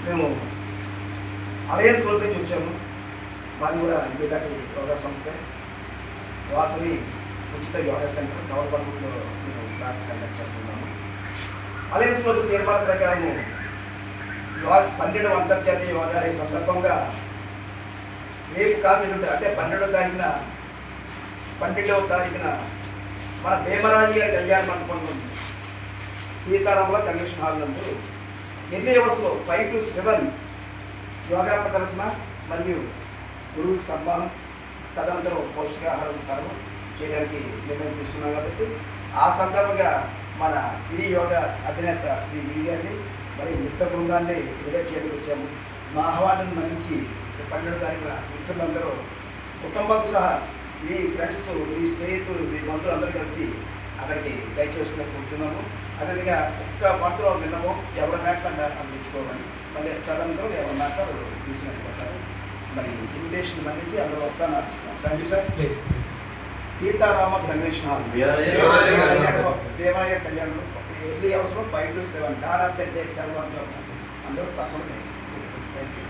మేము alliance group నుంచి వచ్చాము. మాది కూడా ఇలాంటి యోగా సంస్థ వాసవి ఉచిత యోగా సెంటర్ కవరపల్లిలో మేము క్లాస్ కండక్ట్ చేస్తున్నాము. అలయన్స్ గ్రూప్ తీర్మానం ప్రకారము 12వ అంతర్జాతీయ యోగా డే సందర్భంగా రేపు కాదు అంటే 12వ తారీఖున మన భీమరాజు గారి కళ్యాణ మండపం ఉంది, సీతారాముల కన్వెన్షన్ హాల్ నందు ఎన్ని అవర్స్లో 5 to 7 యోగా ప్రదర్శన మరియు గురువుకి సన్మానం, తదనంతరం పౌష్టికాహారం సర్వం చేయడానికి నిర్ణయం తీసుకున్నాం. కాబట్టి ఆ సందర్భంగా మన గిరి యోగా అధినేత శ్రీ గిరి గారిని మరి మిత్ర బృందాన్ని ఇన్వైట్ చేయడానికి వచ్చాము. మా ఆహ్వానాన్ని మన్నించి 12వ తారీఖున మిత్రులందరూ కుటుంబంతో సహా మీ ఫ్రెండ్స్, మీ స్నేహితులు, మీ బంధువులు అందరూ కలిసి అక్కడికి దయచేసి కూర్చున్నాము. అదేవిధంగా ఒక్క మాటలో విన్నమో ఎవరి మ్యాటర్ అందించుకోవాలని, మళ్ళీ తదనంతరం ఎవరి మ్యాటర్ తీసుకుని మరి ఇన్విటేషన్ మన్నించి అందరూ వస్తాను ఆశిస్తున్నాం. Thank you sir. Sitarama convention hall Bhimaraju కళ్యాణంలో ఎర్లీ అవర్స్లో 5 to 7 dot of the day తర్వాత అందరూ తప్పకుండా థ్యాంక్ యూ.